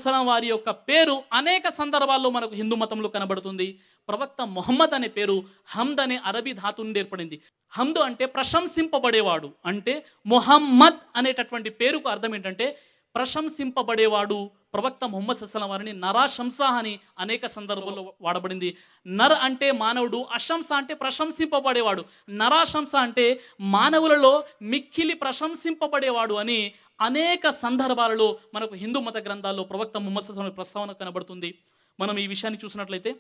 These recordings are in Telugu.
సలం వారి యొక్క పేరు అనేక సందర్భాల్లో మనకు హిందూ మతంలో కనబడుతుంది. ప్రవక్త మొహమ్మద్ అనే పేరు హమ్ద్ అనే అరబీ ధాతు నుండి ఏర్పడింది. హమ్ద్ అంటే ప్రశంసింపబడేవాడు. అంటే మొహమ్మద్ అనేటటువంటి పేరుకు అర్థం ఏంటంటే ప్రశంసింపబడేవాడు. ప్రవక్త ముహమ్మద్ సల్లం వారిని నరాశంస అని అనేక సందర్భాల్లో వాడబడింది. నర్ అంటే మానవుడు, అశంస అంటే ప్రశంసింపబడేవాడు, నరాశంస అంటే మానవులలో మిక్కిలి ప్రశంసింపబడేవాడు అని అనేక సందర్భాలలో మనకు హిందూ మత గ్రంథాల్లో ప్రవక్త ముహమ్మద్ సల్లం ప్రస్తావన కనబడుతుంది. మనం ఈ విషయాన్ని చూసినట్లయితే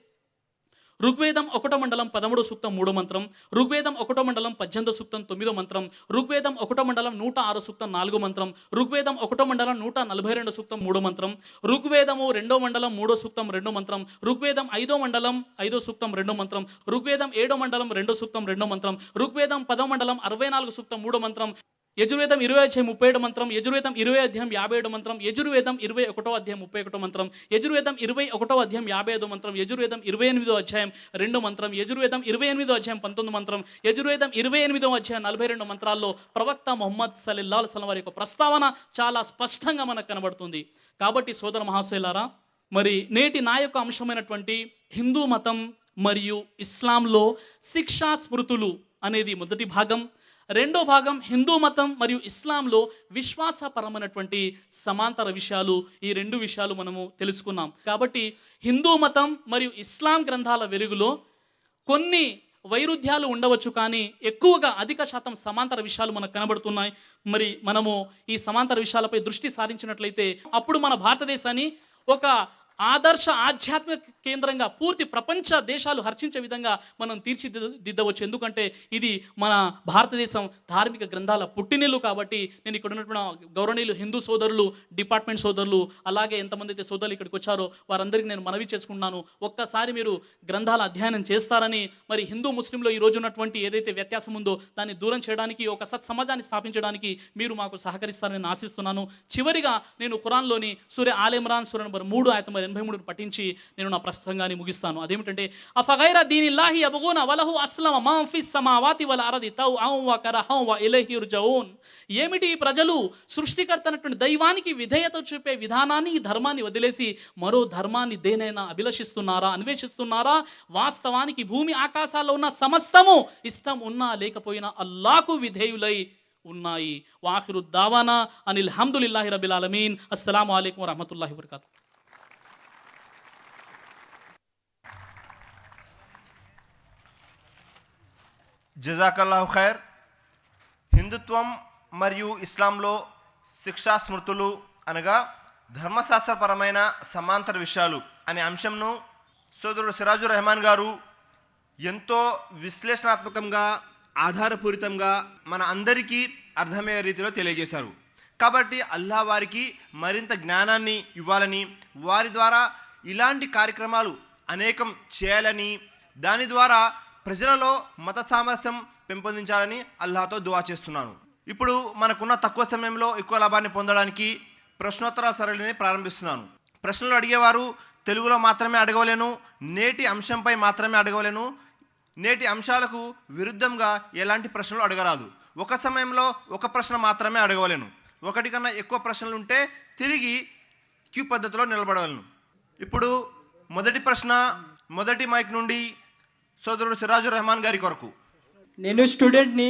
ఋగ్వేదం 1 మండలం 13 సూక్తం 3 మంత్రం, ఋగ్వేదం 1 మండలం 18 సూక్తం 9 మంత్రం, ఋగ్వేదం 1 మండలం 106 సూక్తం 4 మంత్రం, ఋగ్వేదం 1 మండలం 142 సూక్తం 3 మంత్రం, ఋగ్వేదము 2 మండలం 3 సూక్తం 2 మంత్రం, ఋగ్వేదం 5 మండలం 5 సూక్తం 2 మంత్రం, ఋగ్వేదం 7 మండలం 2 సూక్తం 2 మంత్రం, ఋగ్వేదం 10 మండలం 64 సూక్తం 3 మంత్రం, యజుర్వేదం 20 అధ్యాయం 37 మంత్రం, యజుర్వేదం 20 అధ్యాయం 57 మంత్రం, యజుర్వేదం 21 అధ్యాయం 31 మంత్రం, యజుర్వేదం 21 అధ్యాయం 55 మంత్రం, యజుర్వేదం 28 అధ్యాయం 2 మంత్రం, యజుర్వేదం 28 అధ్యాయం 19 మంత్రం, యజుర్వేదం 28 అధ్యాయం 42 మంత్రాల్లో ప్రవక్త ముహమ్మద్ సల్లల్లాహు అలైహి వసల్లం వారి యొక్క ప్రస్తావన చాలా స్పష్టంగా మనకు కనబడుతుంది. కాబట్టి సోదర మహాశయులారా, మరి నేటి నా యొక్క అంశమైనటువంటి హిందూ మతం మరియు ఇస్లాంలో శిక్షా స్మృతులు అనేది మొదటి భాగం. రెండో భాగం హిందూ మతం మరియు ఇస్లాంలో విశ్వాసపరమైనటువంటి సమాంతర విషయాలు. ఈ రెండు విషయాలు మనము తెలుసుకున్నాం. కాబట్టి హిందూ మతం మరియు ఇస్లాం గ్రంథాల వెలుగులో కొన్ని వైరుధ్యాలు ఉండవచ్చు, కానీ ఎక్కువగా అధిక శాతం సమాంతర విషయాలు మనకు కనబడుతున్నాయి. మరి మనము ఈ సమాంతర విషయాలపై దృష్టి సారించినట్లయితే అప్పుడు మన భారతదేశాన్ని ఒక ఆదర్శ ఆధ్యాత్మిక కేంద్రంగా పూర్తి ప్రపంచ దేశాలు హర్షించే విధంగా మనం తీర్చిదిద్దవచ్చు. ఎందుకంటే ఇది మన భారతదేశం ధార్మిక గ్రంథాల పుట్టినిల్లు. కాబట్టి నేను ఇక్కడ ఉన్నటువంటి గౌరవనీయులు హిందూ సోదరులు, డిపార్ట్మెంట్ సోదరులు, అలాగే ఎంతమంది అయితే సోదరులు ఇక్కడికి వచ్చారో వారందరికీ నేను మనవి చేసుకుంటున్నాను, ఒక్కసారి మీరు గ్రంథాల అధ్యయనం చేస్తారని. మరి హిందూ ముస్లింలో ఈ రోజు ఉన్నటువంటి ఏదైతే వ్యత్యాసం ఉందో దాన్ని దూరం చేయడానికి, ఒక సత్సమాజాన్ని స్థాపించడానికి మీరు మాకు సహకరిస్తారని ఆశిస్తున్నాను. చివరిగా నేను ఖురాన్లోని సూర ఆల్ ఇమ్రాన్ సూర నంబర్ 3 ఆయత 83 పఠించి నేను నా ప్రసంగాన్ని ముగిస్తాను. అదేమిటంటే అఫగైర దీనిల్లాహి యబ్గూన వలహు అస్లమ మన్ ఫిస్ సమావాతి వల్ అర్ది తౌఅన్ వ కరహం వ ఇలైహి యుర్జఊన్. ఏమిటి ఈ ప్రజలు సృష్టికర్త అయినటువంటి దైవానికి విధేయత చూపే విధానాన్ని, ఈ ధర్మాన్ని వదిలేసి మరో ధర్మాన్ని దేనైనా అభిలషిస్తున్నారా, అన్వేషిస్తున్నారా? వాస్తవానికి భూమి ఆకాశాల్లో ఉన్న సమస్తము ఇష్టం ఉన్నా లేకపోయినా అల్లాహకు విధేయులై ఉన్నాయి. వాఖిరు దావానా అనిల్ హమ్దులిల్లాహి రబ్బిల్ ఆలమీన్. అస్సలాము అలైకుం వరహ్మతుల్లాహి వబరకాతుహు. జజాకల్లాహు ఖైర్. హిందుత్వం మరియు ఇస్లాంలో శిక్షా స్మృతులు అనగా ధర్మశాస్త్రపరమైన సమాంతర విషయాలు అనే అంశంను సోదరుడు సిరాజుర్ రెహమాన్ గారు ఎంతో విశ్లేషణాత్మకంగా, ఆధారపూరితంగా మన అందరికీ అర్థమయ్యే రీతిలో తెలియజేశారు. కాబట్టి అల్లాహ్ వారికి మరింత జ్ఞానాన్ని ఇవ్వాలని, వారి ద్వారా ఇలాంటి కార్యక్రమాలు అనేకం చేయాలని, దాని ద్వారా ప్రజలలో మత సామరస్యం పెంపొందించాలని అల్లాహ్తో దువా చేస్తున్నాను. ఇప్పుడు మనకున్న తక్కువ సమయంలో ఎక్కువ లాభాన్ని పొందడానికి ప్రశ్నోత్తరాల సరళిని ప్రారంభిస్తున్నాను. ప్రశ్నలు అడిగేవారు తెలుగులో మాత్రమే అడగవలేను, నేటి అంశంపై మాత్రమే అడగవలేను. నేటి అంశాలకు విరుద్ధంగా ఎలాంటి ప్రశ్నలు అడగరాదు. ఒక సమయంలో ఒక ప్రశ్న మాత్రమే అడగవలేను. ఒకటి కన్నా ఎక్కువ ప్రశ్నలు ఉంటే తిరిగి క్యూ పద్ధతిలో నిలబడవలను. ఇప్పుడు మొదటి ప్రశ్న మొదటి మైక్ నుండి సోదరుడు సిరాజుర్ రెహమాన్ గారి కొరకు. నేను స్టూడెంట్ని.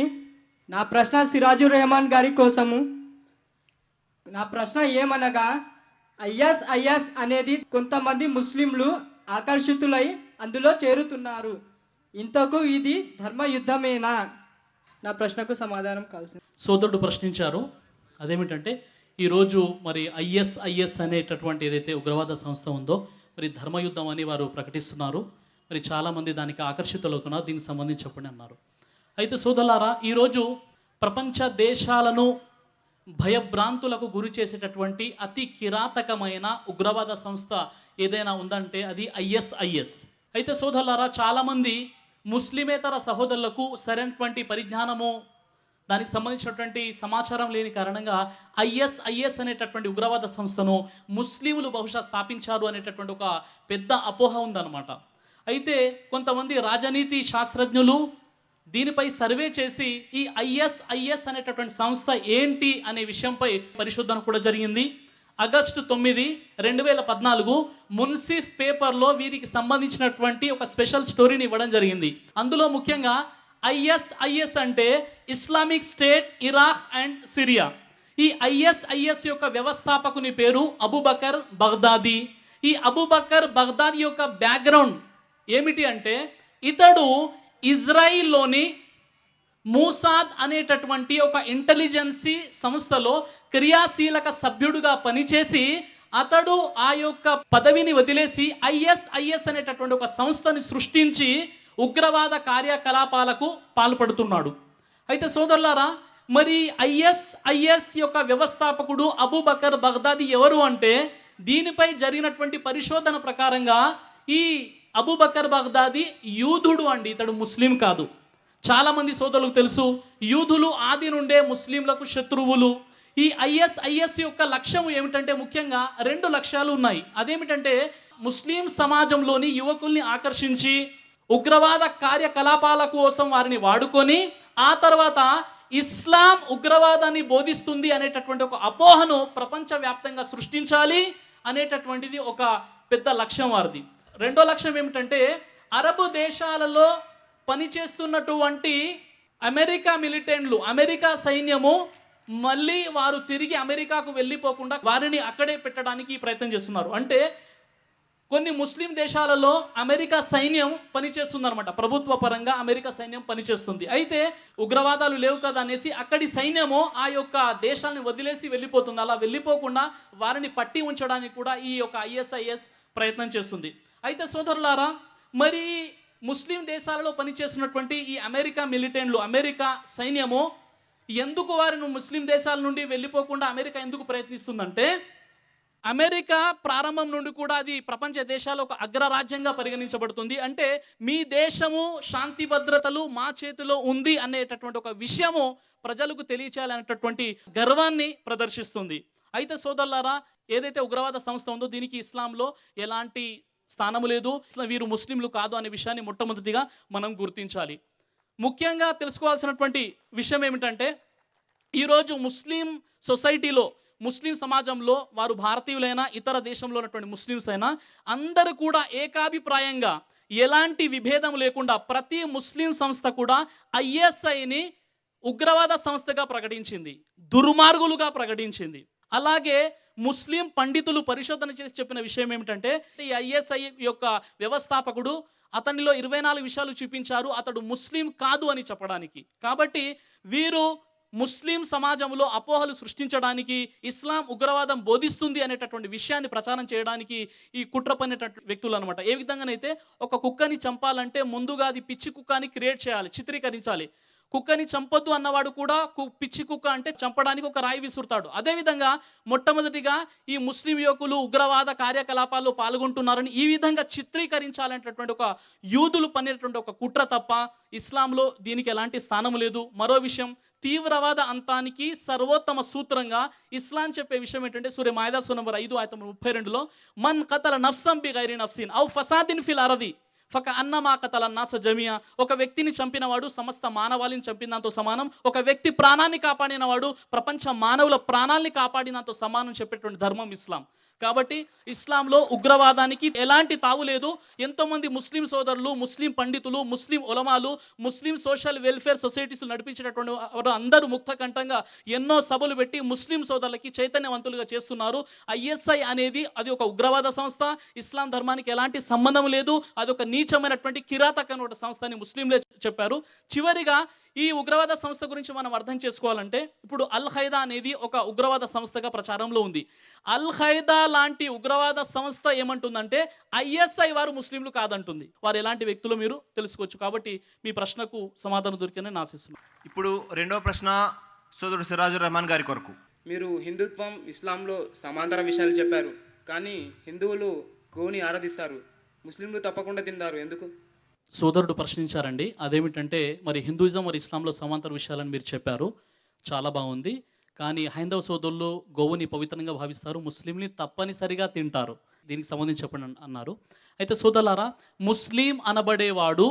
నా ప్రశ్న సిరాజుర్ రెహమాన్ గారి కోసము. నా ప్రశ్న ఏమనగా, ఐఎస్ అనేది కొంతమంది ముస్లింలు ఆకర్షితులై అందులో చేరుతున్నారు. ఇంతకు ఇది ధర్మయుద్ధమేనా? నా ప్రశ్నకు సమాధానం కావాల్సింది. సోదరుడు ప్రశ్నించారు. అదేమిటంటే ఈరోజు మరి ఐఎస్ అనేటటువంటి ఏదైతే ఉగ్రవాద సంస్థ ఉందో మరి ధర్మయుద్ధం అని వారు ప్రకటిస్తున్నారు. మరి చాలామంది దానికి ఆకర్షితులవుతున్నారు. దీనికి సంబంధించి చెప్పండి అన్నారు. అయితే సోదరులారా, ఈరోజు ప్రపంచ దేశాలను భయభ్రాంతులకు గురి చేసేటటువంటి అతి కిరాతకమైన ఉగ్రవాద సంస్థ ఏదైనా ఉందంటే అది ఐఎస్. అయితే సోదరులారా, చాలామంది ముస్లిమేతర సహోదరులకు సరైనటువంటి పరిజ్ఞానము, దానికి సంబంధించినటువంటి సమాచారం లేని కారణంగా ఐఎస్ అనేటటువంటి ఉగ్రవాద సంస్థను ముస్లింలు బహుశా స్థాపించారు అనేటటువంటి ఒక పెద్ద అపోహ ఉందన్నమాట. అయితే కొంతమంది రాజనీతి శాస్త్రజ్ఞులు దీనిపై సర్వే చేసి ఈ ఐఎస్ అనేటటువంటి సంస్థ ఏంటి అనే విషయంపై పరిశోధన కూడా జరిగింది. ఆగస్టు 9, 2014 మున్సిఫ్ పేపర్లో వీరికి సంబంధించినటువంటి ఒక స్పెషల్ స్టోరీని ఇవ్వడం జరిగింది. అందులో ముఖ్యంగా ఐఎస్ఐఎస్ అంటే Islamic state Iraq and Syria. ఈ ఐఎస్ఐఎస్ యొక్క వ్యవస్థాపకుని పేరు అబూబకర్ బగ్దాదీ. ఈ అబూబకర్ బగ్దాదీ యొక్క బ్యాక్గ్రౌండ్ ఏమిటి అంటే ఇతడు ఇజ్రాయిల్లోని మూసాద్ అనేటటువంటి ఒక ఇంటెలిజెన్సీ సంస్థలో క్రియాశీలక సభ్యుడుగా పనిచేసి అతడు ఆ యొక్క పదవిని వదిలేసి ఐఎస్ఐఎస్ అనేటటువంటి ఒక సంస్థని సృష్టించి ఉగ్రవాద కార్యకలాపాలకు పాల్పడుతున్నాడు. అయితే సోదరులారా, మరి ఐఎస్ఐఎస్ యొక్క వ్యవస్థాపకుడు అబూబకర్ బగ్దాదీ ఎవరు అంటే దీనిపై జరిగినటువంటి పరిశోధన ప్రకారంగా ఈ అబూబకర్ బగ్దాదీ యూదుడు అండి, ఇతడు ముస్లిం కాదు. చాలామంది సోదరులకు తెలుసు, యూదులు ఆది నుండే ముస్లింలకు శత్రువులు. ఈ ఐఎస్ఐఎస్ యొక్క లక్ష్యం ఏమిటంటే ముఖ్యంగా 2 లక్ష్యాలు ఉన్నాయి. అదేమిటంటే ముస్లిం సమాజంలోని యువకుల్ని ఆకర్షించి ఉగ్రవాద కార్యకలాపాల కోసం వారిని వాడుకొని ఆ తర్వాత ఇస్లాం ఉగ్రవాదాన్ని బోధిస్తుంది అనేటటువంటి ఒక అపోహను ప్రపంచవ్యాప్తంగా సృష్టించాలి అనేటటువంటిది ఒక పెద్ద లక్ష్యం వారిది. రెండో లక్ష్యం ఏమిటంటే అరబు దేశాలలో పనిచేస్తున్నటువంటి అమెరికా మిలిటెంట్లు, అమెరికా సైన్యము మళ్ళీ వారు తిరిగి అమెరికాకు వెళ్ళిపోకుండా వారిని అక్కడే పెట్టడానికి ప్రయత్నం చేస్తున్నారు. అంటే కొన్ని ముస్లిం దేశాలలో అమెరికా సైన్యం పనిచేస్తుందన్నమాట, ప్రభుత్వ పరంగా అమెరికా సైన్యం పనిచేస్తుంది. అయితే ఉగ్రవాదాలు లేవు కదా అనేసి అక్కడి సైన్యము ఆ యొక్క దేశాన్ని వదిలేసి వెళ్ళిపోతుంది. అలా వెళ్ళిపోకుండా వారిని పట్టి ఉంచడానికి కూడా ఈ యొక్క ఐఎస్ఐఎస్ ప్రయత్నం చేస్తుంది. అయితే సోదరులారా, మరి ముస్లిం దేశాలలో పనిచేస్తున్నటువంటి ఈ అమెరికా మిలిటెంట్లు, అమెరికా సైన్యము ఎందుకు వారిని ముస్లిం దేశాల నుండి వెళ్ళిపోకుండా అమెరికా ఎందుకు ప్రయత్నిస్తుందంటే అమెరికా ప్రారంభం నుండి కూడా అది ప్రపంచ దేశాల్లో ఒక అగ్రరాజ్యంగా పరిగణించబడుతుంది. అంటే మీ దేశము శాంతి భద్రతలు మా చేతిలో ఉంది అనేటటువంటి ఒక విషయము ప్రజలకు తెలియచేయాలనేటటువంటి గర్వాన్ని ప్రదర్శిస్తుంది. అయితే సోదరులారా, ఏదైతే ఉగ్రవాద సంస్థ ఉందో దీనికి ఇస్లాంలో ఎలాంటి స్థానము లేదు, వీరు ముస్లింలు కాదు అనే విషయాన్ని మొట్టమొదటిగా మనం గుర్తించాలి. ముఖ్యంగా తెలుసుకోవాల్సినటువంటి విషయం ఏమిటంటే ఈరోజు ముస్లిం సొసైటీలో, ముస్లిం సమాజంలో వారు భారతీయులైనా ఇతర దేశంలో ఉన్నటువంటి ముస్లిమ్స్ అయినా అందరూ కూడా ఏకాభిప్రాయంగా ఎలాంటి విభేదం లేకుండా ప్రతి ముస్లిం సంస్థ కూడా ఐఎస్ఐని ఉగ్రవాద సంస్థగా ప్రకటించింది, దుర్మార్గులుగా ప్రకటించింది. అలాగే ముస్లిం పండితులు పరిశోధన చేసి చెప్పిన విషయం ఏమిటంటే ఈ ఐఎస్ఐ యొక్క వ్యవస్థాపకుడు అతనిలో 24 విషయాలు చూపించారు అతడు ముస్లిం కాదు అని చెప్పడానికి. కాబట్టి వీరు ముస్లిం సమాజంలో అపోహలు సృష్టించడానికి, ఇస్లాం ఉగ్రవాదం బోధిస్తుంది అనేటటువంటి విషయాన్ని ప్రచారం చేయడానికి ఈ కుట్ర పనేటటువంటి వ్యక్తులు అనమాట. ఏ విధంగానైతే ఒక కుక్కని చంపాలంటే ముందుగా అది పిచ్చి కుక్కని క్రియేట్ చేయాలి, చిత్రీకరించాలి. కుక్కని చంపొద్దు అన్నవాడు కూడా పిచ్చి కుక్క అంటే చంపడానికి ఒక రాయి విసురుతాడు. అదేవిధంగా మొట్టమొదటిగా ఈ ముస్లిం యువకులు ఉగ్రవాద కార్యకలాపాల్లో పాల్గొంటున్నారని ఈ విధంగా చిత్రీకరించాలనేటటువంటి ఒక యూదులు పనేటువంటి ఒక కుట్ర తప్ప ఇస్లాంలో దీనికి ఎలాంటి స్థానం లేదు. మరో విషయం, తీవ్రవాద అంతానికి సర్వోత్తమ సూత్రంగా ఇస్లాం చెప్పే విషయం ఏంటంటే సూర మాయిదా సూర నంబర్ 5 ఆయత 32లో మన్ ఖతల నఫ్సం బిగైరి నఫ్సిన్ ఔ ఫసాదిన్ ఫిల్ అరది ఫక అన్నమా కతల నాస జమియా. ఒక వ్యక్తిని చంపిన వాడు సమస్త మానవాళిని చంపినంతో సమానం, ఒక వ్యక్తి ప్రాణాన్ని కాపాడిన వాడు ప్రపంచ మానవుల ప్రాణాలని కాపాడినంతో సమానం చెప్పేటువంటి ధర్మం ఇస్లాం. కాబట్టి ఇస్లాంలో ఉగ్రవాదానికి ఎలాంటి తావు లేదు. ఎంతోమంది ముస్లిం సోదరులు, ముస్లిం పండితులు, ముస్లిం ఉలమాలు, ముస్లిం సోషల్ వెల్ఫేర్ సొసైటీస్ నడిపించేటటువంటి వారు అందరూ ముక్తకంఠంగా ఎన్నో సభలు పెట్టి ముస్లిం సోదరులకి చైతన్యవంతులుగా చేస్తున్నారు. ఐఎస్ఐ అనేది అది ఒక ఉగ్రవాద సంస్థ, ఇస్లాం ధర్మానికి ఎలాంటి సంబంధం లేదు, అది ఒక నీచమైనటువంటి కిరాతకమైన సంస్థ అని ముస్లింలే చెప్పారు. చివరిగా ఈ ఉగ్రవాద సంస్థ గురించి మనం అర్థం చేసుకోవాలంటే ఇప్పుడు అల్ ఖైదా అనేది ఒక ఉగ్రవాద సంస్థగా ప్రచారంలో ఉంది. అల్ ఖైదా లాంటి ఉగ్రవాద సంస్థ ఏమంటుందంటే ఐఎస్ఐ వారు ముస్లింలు కాదంటుంది. వారు ఎలాంటి వ్యక్తులు మీరు తెలుసుకోవచ్చు. కాబట్టి మీ ప్రశ్నకు సమాధానం దొరికిందని ఆశిస్తున్నాను. ఇప్పుడు రెండో ప్రశ్న సోదరుడు సిరాజుర్ రెహమాన్ గారి కొరకు. మీరు హిందుత్వం, ఇస్లాంలో సమాంతర విషయాలు చెప్పారు, కానీ హిందువులు గోవుని ఆరాధిస్తారు, ముస్లింలు తప్పకుండా తింటారు, ఎందుకు? సోదరుడు ప్రశ్నించారండి. అదేమిటంటే మరి హిందూయిజం మరి ఇస్లాంలో సమాంతర విషయాలని మీరు చెప్పారు, చాలా బాగుంది. కానీ హైందవ సోదరులు గోవుని పవిత్రంగా భావిస్తారు, ముస్లింని తప్పనిసరిగా తింటారు. దీనికి సంబంధించి చెప్పండి అన్నారు. అయితే సోదరులారా, ముస్లిం అనబడేవాడు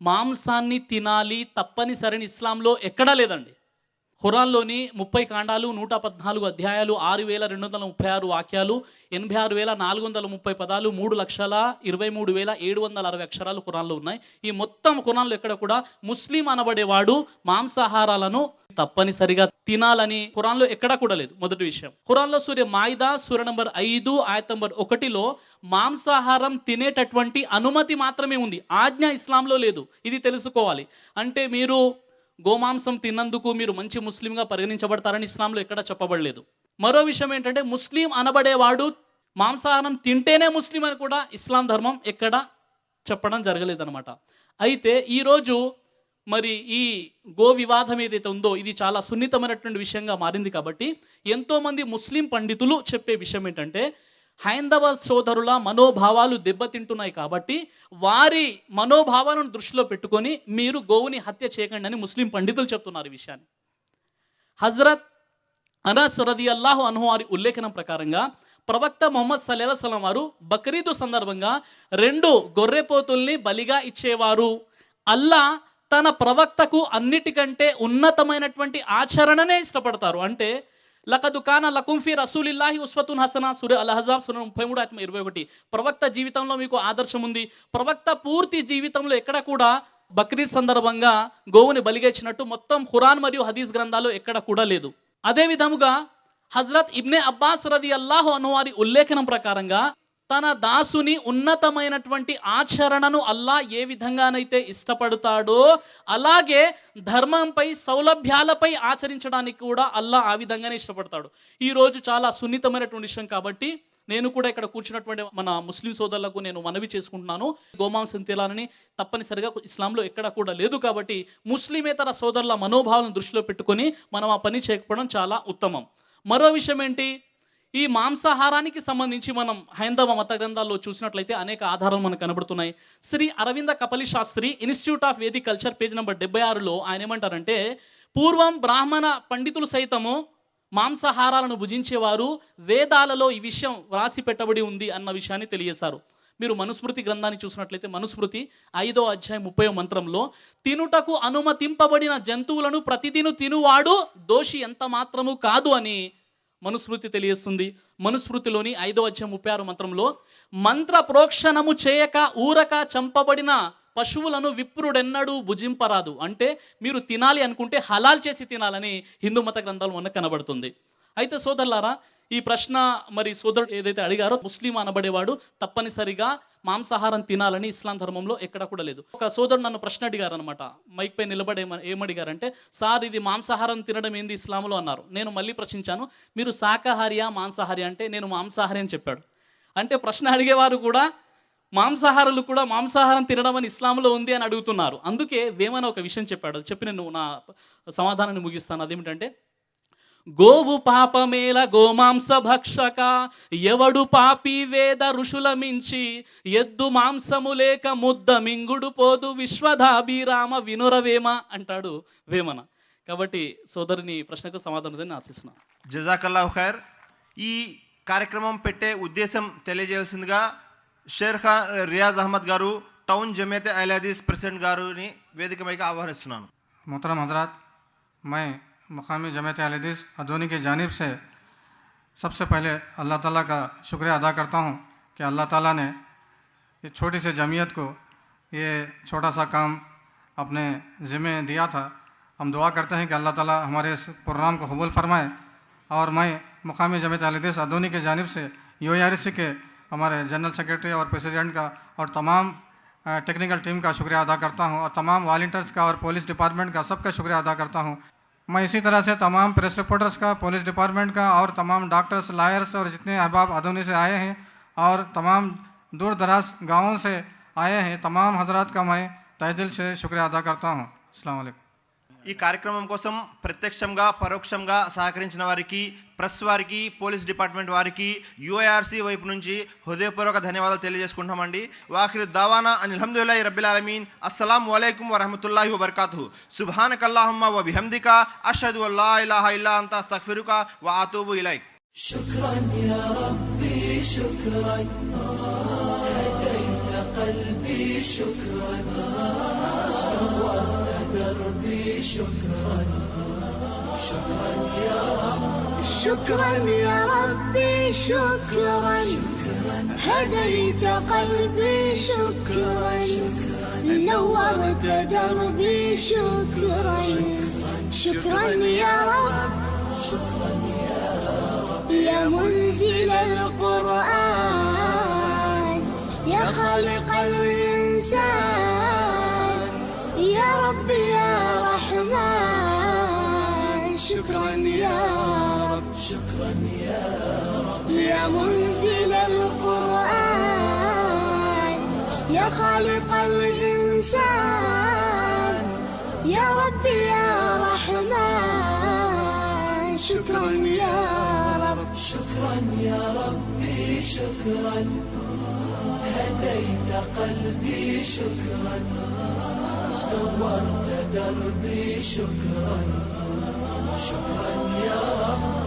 మాంసాన్ని తినాలి తప్పనిసరిని ఇస్లాంలో ఎక్కడా లేదండి. ఖురాన్లోని 30 కాండాలు, 114 అధ్యాయాలు, 6236 వాక్యాలు, 86,430 పదాలు, 3,23,760 అక్షరాలు ఖురాన్లో ఉన్నాయి. ఈ మొత్తం ఖురాన్లో ఎక్కడ కూడా ముస్లిం అనబడేవాడు మాంసాహారాలను తప్పనిసరిగా తినాలని ఖురాన్లో ఎక్కడా కూడా లేదు. మొదటి విషయం, ఖురాన్లో సూర్య మాయిదా సూర నంబర్ 5 ఆయత్ నంబర్ 1లో మాంసాహారం తినేటటువంటి అనుమతి మాత్రమే ఉంది, ఆజ్ఞ ఇస్లాంలో లేదు. ఇది తెలుసుకోవాలి. అంటే మీరు గోమాంసం తిన్నందుకు మీరు మంచి ముస్లింగా పరిగణించబడతారని ఇస్లాంలో ఎక్కడా చెప్పబడలేదు. మరో విషయం ఏంటంటే, ముస్లిం అనబడేవాడు మాంసాహారం తింటేనే ముస్లిం అని కూడా ఇస్లాం ధర్మం ఎక్కడా చెప్పడం జరగలేదన్నమాట. అయితే ఈరోజు మరి ఈ గో వివాదం ఏదైతే ఉందో ఇది చాలా సున్నితమైనటువంటి విషయంగా మారింది. కాబట్టి ఎంతోమంది ముస్లిం పండితులు చెప్పే విషయం ఏంటంటే, హైందవ సోదరుల మనోభావాలు దెబ్బతింటున్నాయి కాబట్టి వారి మనోభావాలను దృష్టిలో పెట్టుకొని మీరు గోవుని హత్య చేయకండి అని ముస్లిం పండితులు చెప్తున్నారు ఈ విషయాన్ని. హజరత్ అనస్ రదియల్లాహు అన్హు వారి ఉల్లేఖనం ప్రకారంగా ప్రవక్త ముహమ్మద్ సల్లల్లాహు అలైహి వసల్లం వారు బక్రీదు సందర్భంగా 2 గొర్రెపోతుల్ని బలిగా ఇచ్చేవారు. అల్లా తన ప్రవక్తకు అన్నిటికంటే ఉన్నతమైనటువంటి ఆచరణనే ఇష్టపడతారు. అంటే లకద్ కాన లకుం ఫీ రసూలిల్లాహి ఉస్వతున్ హసనా సూర అల్ అహ్జాబ్ సూర 33 ఆయత్ 21. ప్రవక్త జీవితంలో మీకు ఆదర్శం ఉంది. ప్రవక్త పూర్తి జీవితంలో ఎక్కడ కూడా బక్రీద్ సందర్భంగా గోవుని బలిగా ఇచ్చినట్టు మొత్తం ఖురాన్ మరియు హదీస్ గ్రంథాల్లో ఎక్కడ కూడా లేదు. అదే విధముగా హజరత్ ఇబ్నే అబ్బాస్ రదియల్లాహు అన్హు వారి ఉల్లేఖనం ప్రకారంగా తన దాసుని ఉన్నతమైనటువంటి ఆచరణను అల్లా ఏ విధంగానైతే ఇష్టపడతాడో అలాగే ధర్మంపై సౌలభ్యాలపై ఆచరించడానికి కూడా అల్లా ఆ విధంగానే ఇష్టపడతాడు. ఈరోజు చాలా సున్నితమైనటువంటి విషయం కాబట్టి నేను కూడా ఇక్కడ కూర్చున్నటువంటి మన ముస్లిం సోదరులకు నేను మనవి చేసుకుంటున్నాను, గోమాంసం తినాలని తప్పనిసరిగా ఇస్లాంలో ఎక్కడ కూడా లేదు. కాబట్టి ముస్లిమేతర సోదరుల మనోభావాలను దృష్టిలో పెట్టుకొని మనం ఆ పని చేయకపోవడం చాలా ఉత్తమం. మరో విషయం ఏంటి, ఈ మాంసాహారానికి సంబంధించి మనం హైందవ మత గ్రంథాల్లో చూసినట్లయితే అనేక ఆధారాలు మనకు కనబడుతున్నాయి. Shri Aravinda Kapali Sastri Institute of Vedic Culture page number 76లో ఆయన ఏమంటారంటే, పూర్వం బ్రాహ్మణ పండితులు సైతము మాంసాహారాలను భుజించేవారు, వేదాలలో ఈ విషయం వ్రాసి పెట్టబడి ఉంది అన్న విషయాన్ని తెలియజేశారు. మీరు మనుస్మృతి గ్రంథాన్ని చూసినట్లయితే మనుస్మృతి 5వ అధ్యాయం 30వ మంత్రంలో తినుటకు అనుమతింపబడిన జంతువులను ప్రతిదిను తినువాడు దోషి ఎంత మాత్రము కాదు అని మనుస్మృతి తెలియజేస్తుంది. మనుస్మృతిలోని 5వ అధ్యాయం 36 మంత్రంలో మంత్ర ప్రోక్షణము చేయక ఊరక చంపబడిన పశువులను విప్రుడెన్నడూ భుజింపరాదు. అంటే మీరు తినాలి అనుకుంటే హలాల్ చేసి తినాలని హిందూ మత గ్రంథాలు మనకు కనబడుతుంది. అయితే సోదరులారా, ఈ ప్రశ్న మరి సోదరుడు ఏదైతే అడిగారో ముస్లిం అనబడేవాడు తప్పనిసరిగా మాంసాహారం తినాలని ఇస్లాం ధర్మంలో ఎక్కడ కూడా లేదు. ఒక సోదరుడు నన్ను ప్రశ్న అడిగారు అనమాట, మైక్ పై నిలబడి ఏమడిగారంటే, సార్ ఇది మాంసాహారం తినడం ఏంది ఇస్లాంలో అన్నారు. నేను మళ్ళీ ప్రశ్నించాను, మీరు శాకాహారియా మాంసాహారి అంటే నేను మాంసాహారి అని చెప్పాడు. అంటే ప్రశ్న అడిగేవారు కూడా మాంసాహారులు కూడా మాంసాహారం తినడం అని ఇస్లాంలో ఉంది అని అడుగుతున్నారు. అందుకే వేమన ఒక విషయం చెప్పాడు, చెప్పి నేను నా సమాధానాన్ని ముగిస్తాను. అదేమిటంటే, గోవు పాపమేల గోమాంస భక్షక ఎవడు పాపి వేద ఋషుల మించి ఎద్దు మాంసము లేక ముద్ద మింగుడు పోదు విశ్వధాభిరామ వినురవేమ అంటాడు వేమన. కాబట్టి సోదరుని ప్రశ్నకు సమాధానం ఆశిస్తున్నాను. జజాకల్లాహు ఖైర్. ఈ కార్యక్రమం పెట్టే ఉద్దేశం తెలియజేయాల్సిందిగా షేర్ ఖాన్ రియాజ్ అహ్మద్ గారు, టౌన్ జమియత్ అహ్లే హదీస్ ప్రెసిడెంట్ గారిని వేదికపైకి ఆహ్వానిస్తున్నాను. मोहतरम हजरात, मैं मकामी जमात अहले हदीस अदोनी की जानिब से सबसे पहले अल्लाह ताला का शुक्रिया अदा करता हूँ कि अल्लाह ताला ने ये छोटी सी जमीयत को ये छोटा सा काम अपने ज़िम्मे दिया था. हम दुआ करते हैं कि अल्लाह ताला हमारे इस प्रोग्राम को कबूल फरमाए. और मैं मकामी जमात अहले हदीस अदोनी की जानिब से UARC के हमारे जनरल सेक्रेटरी और प्रेसिडेंट का और तमाम टेक्निकल टीम का शुक्रिया अदा करता हूं और तमाम वॉलंटियर्स का और पुलिस डिपार्टमेंट का सबका शुक्रिया अदा करता हूं. मैं इसी तरह से तमाम प्रेस रिपोर्टर्स का, पुलिस डिपार्टमेंट का और तमाम डॉक्टर्स, लायर्स और जितने अहबाब अदोनी से आए हैं और तमाम दूर दराज गाँवों से आए हैं, तमाम हजरात का मैं तहे दिल से शुक्रिया अदा करता हूँ. अस्सलाम वालेकुम. ఈ కార్యక్రమం కోసం ప్రత్యక్షంగా పరోక్షంగా సహకరించిన వారికి, ప్రెస్ వారికి, పోలీస్ డిపార్ట్మెంట్ వారికి UARC వైపు నుంచి హృదయపూర్వక ధన్యవాదాలు తెలియజేసుకుంటామండి. వాఖిరు దావానా అల్హమ్దులిల్లాహి రబ్బిల్ ఆలమీన్. అస్సలాము అలైకుం వరహ్మతుల్లాహి వబర్కాతుహు. సుబ్హానకల్లాహుమ్మ వ బిహమ్దిక అష్హదు అల్లా ఇలాహ ఇల్లా అంత అస్తగ్ఫిరుక వ అతూబు ఇలైక్. శుక్రాన్ యా రబ్బీ శుక్రాన్ హదైత قلبي شكرا نورت دربي شكرا شكرا يا ربي شكرا هديت قلبي شكرا نورت دربي شكرا شكرا يا رب يا منزل القرآن يا خالق الإنسان يا رب يا رحمن شكرا يا رب يا منزل القرآن يا خالق الإنسان يا رب يا رحمن شكرا يا رب شكرا يا ربي شكرا هديت قلبي شكرا نورت دربي شكرا شكرا يا رب